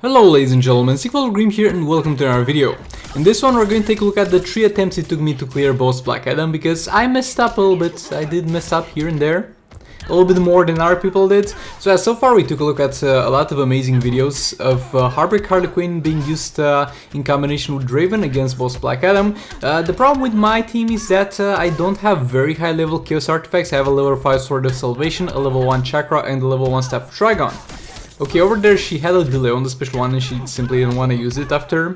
Hello ladies and gentlemen, hbhq here and welcome to our video. In this one we're going to take a look at the 3 attempts it took me to clear boss Black Adam, because I messed up a little bit. I did mess up here and there. A little bit more than other people did. So far we took a look at a lot of amazing videos of Hbhq Harley Quinn being used in combination with Raven against boss Black Adam. The problem with my team is that I don't have very high level Chaos Artifacts. I have a level 5 Sword of Salvation, a level 1 Chakra and a level 1 Staff of Trigon. Okay, over there she had a delay on the special one and she simply didn't want to use it after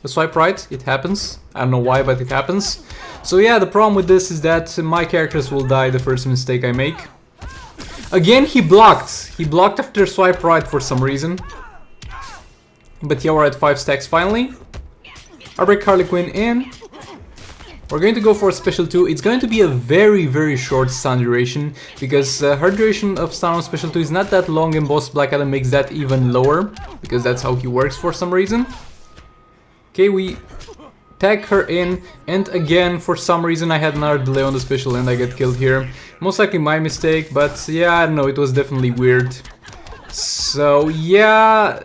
the swipe right. It happens. I don't know why, but it happens. So yeah, the problem with this is that my characters will die the first mistake I make. Again, he blocked. He blocked after swipe right for some reason. But yeah, we're at 5 stacks finally. Hbhq Harley Quinn in. We're going to go for a special 2. It's going to be a very short stun duration, because her duration of stun on special 2 is not that long, and boss Black Adam makes that even lower, because that's how he works for some reason. Okay, we tag her in, and again, for some reason I had another delay on the special and I get killed here. Most likely my mistake, but yeah, I don't know, it was definitely weird. So yeah,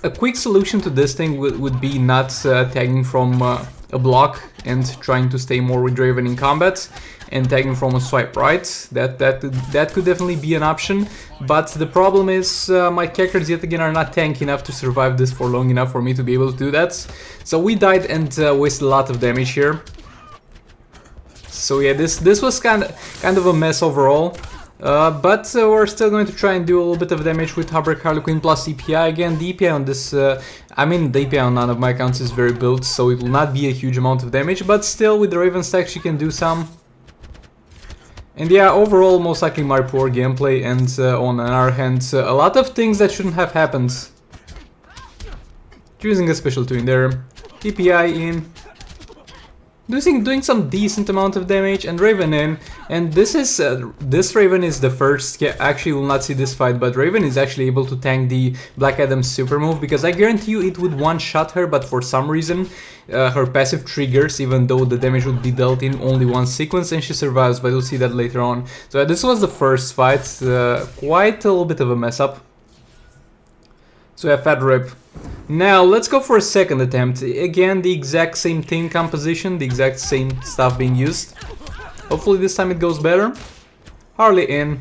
a quick solution to this thing would be not tagging from a block and trying to stay more with Raven in combat and tagging from a swipe right. That could definitely be an option, but the problem is my characters yet again are not tanky enough to survive this for long enough for me to be able to do that. So we died and wasted a lot of damage here. So yeah, this was kind of a mess overall. But we're still going to try and do a little bit of damage with Hbhq Harley Quinn plus EPI. Again, the EPI on this, I mean the EPI on none of my accounts is very built, so it will not be a huge amount of damage, but still with the Raven stack she can do some. And yeah, overall most likely my poor gameplay, and on our hand a lot of things that shouldn't have happened. Using a special 2 in there, EPI in. Doing some decent amount of damage, and Raven in, and this Raven is the first. Yeah, actually will not see this fight, but Raven is actually able to tank the Black Adam super move, because I guarantee you it would one-shot her, but for some reason her passive triggers, even though the damage would be dealt in only one sequence, and she survives, but we'll see that later on. So this was the first fight, quite a little bit of a mess up. So yeah, fat rip. Now let's go for a second attempt. Again, the exact same team composition, the exact same stuff being used. Hopefully this time it goes better. Harley in,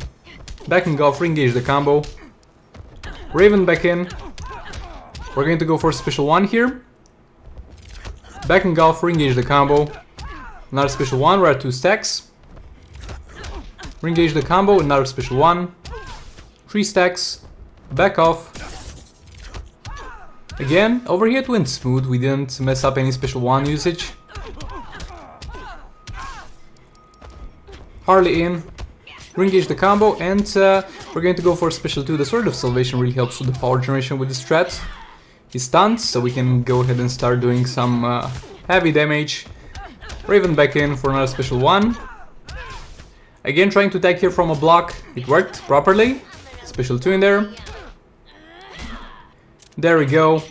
back in golf, re-engage the combo. Raven back in. We're going to go for a special 1 here. Back in golf, re-engage the combo. Another special 1, we're at 2 stacks. Re-engage the combo, another special 1. 3 stacks, back off. Again, over here it went smooth, we didn't mess up any special 1 usage. Harley in, re-engage the combo, and we're going to go for special 2. The Sword of Salvation really helps with the power generation with this strat. He's stunned, so we can go ahead and start doing some heavy damage. Raven back in for another special 1. Again, trying to tag here from a block, it worked properly. Special 2 in there. There we go.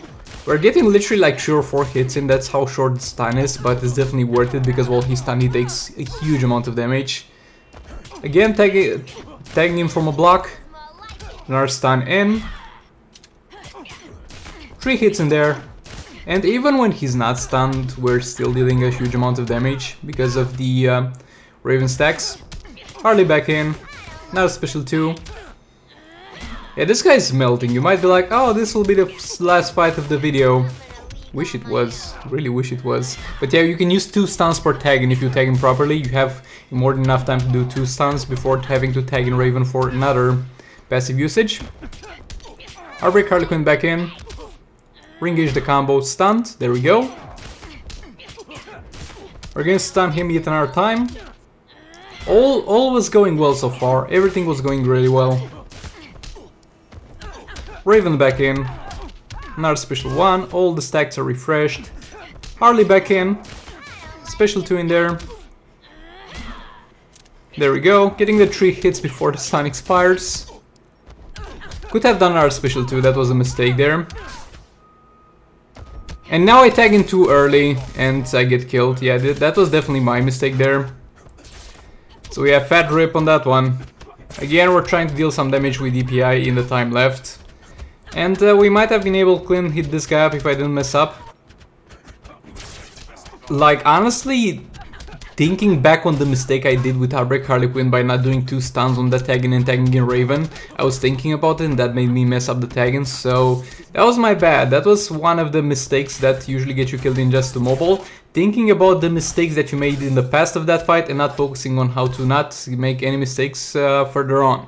We're getting literally like 3 or 4 hits in, that's how short the stun is, but it's definitely worth it, because while he's stunned he takes a huge amount of damage. Again, tagging him from a block. Another stun in. 3 hits in there. And even when he's not stunned, we're still dealing a huge amount of damage because of the Raven stacks. Harley back in. Another special 2. Yeah, this guy's melting. You might be like, oh, this will be the last fight of the video. Wish it was. Really wish it was. But yeah, you can use 2 stuns per tag, and if you tag him properly, you have more than enough time to do 2 stuns before having to tag in Raven for another passive usage. Hbhq Harley Quinn back in. Re-engage the combo, stunned. There we go. We're gonna stun him yet another time. All was going well so far. Everything was going really well. Raven back in, another special 1, all the stacks are refreshed. Harley back in, special 2 in there. There we go, getting the 3 hits before the stun expires. Could have done our special 2, that was a mistake there. And now I tag in too early and I get killed. Yeah, that was definitely my mistake there. So we have fat rip on that one. Again, we're trying to deal some damage with DPI in the time left. And we might have been able to clean hit this guy up if I didn't mess up. Like, honestly, thinking back on the mistake I did with Heartbreak Harley Quinn by not doing 2 stuns on the tagging and tagging in Raven, I was thinking about it and that made me mess up the tagging, so that was my bad. That was one of the mistakes that usually get you killed in Just 2 Mobile. Thinking about the mistakes that you made in the past of that fight and not focusing on how to not make any mistakes further on.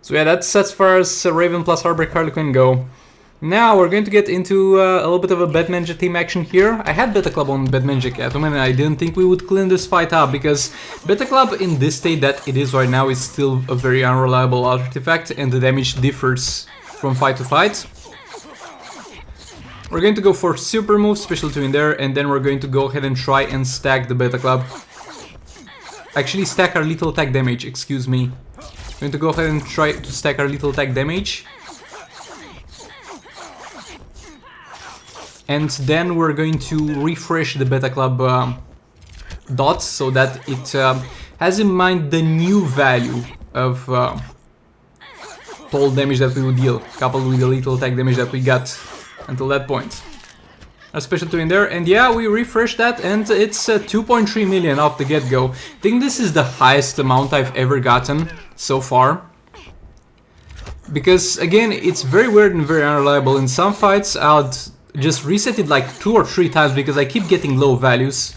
So yeah, that's as far as Raven plus Heartbreak Harley Quinn go. Now we're going to get into a little bit of a Batmanja team action here. I had Beta Club on Batmanja Catwoman and I didn't think we would clean this fight up because Beta Club in this state that it is right now is still a very unreliable artifact and the damage differs from fight to fight. We're going to go for super moves, special 2 in there, and then we're going to go ahead and try and stack the Beta Club. Actually stack our lethal attack damage, excuse me. We're going to go ahead and try to stack our lethal attack damage. And then we're going to refresh the Beta Club dots so that it has in mind the new value of total damage that we would deal, coupled with the lethal attack damage that we got until that point. A special 2 in there, and yeah, we refreshed that and it's 2.3 million off the get-go. I think this is the highest amount I've ever gotten so far. Because again, it's very weird and very unreliable. In some fights I'd just reset it like 2 or 3 times because I keep getting low values.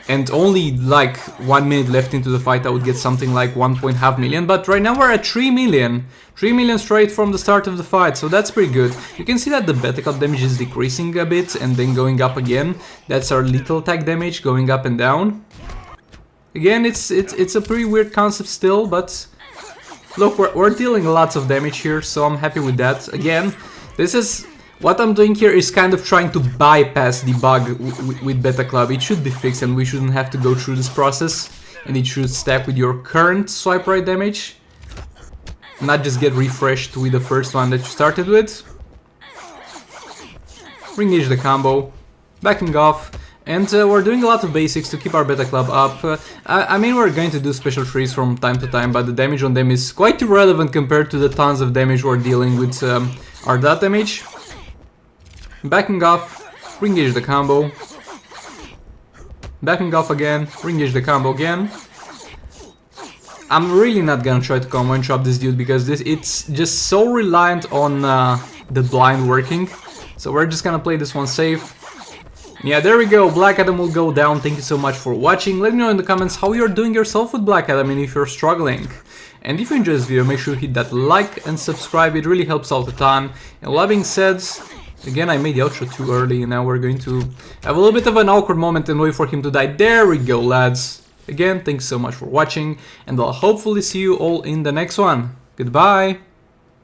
And only like 1 minute left into the fight I would get something like 1.5 million, but right now we're at 3 million. 3 million straight from the start of the fight, so that's pretty good. You can see that the Beta Club damage is decreasing a bit and then going up again. That's our lethal attack damage going up and down. Again, it's a pretty weird concept still, but look, we're dealing lots of damage here, so I'm happy with that. Again, this is... what I'm doing here is kind of trying to bypass the bug with Beta Club. It should be fixed and we shouldn't have to go through this process. And it should stack with your current swipe right damage. Not just get refreshed with the first one that you started with. Re-engage the combo. Backing off. And we're doing a lot of basics to keep our Beta Club up. I mean, we're going to do special trees from time to time, but the damage on them is quite irrelevant compared to the tons of damage we're dealing with our dot damage. Backing off, re-engage the combo. Backing off again, re-engage the combo again. I'm really not gonna try to combo and chop this dude because it's just so reliant on the blind working. So we're just gonna play this one safe. Yeah, there we go, Black Adam will go down. Thank you so much for watching. Let me know in the comments how you're doing yourself with Black Adam and if you're struggling. And if you enjoyed this video, make sure to hit that like and subscribe, it really helps out a ton. And that being said, again, I made the outro too early and now we're going to have a little bit of an awkward moment and wait for him to die. There we go, lads. Again, thanks so much for watching and I'll hopefully see you all in the next one. Goodbye.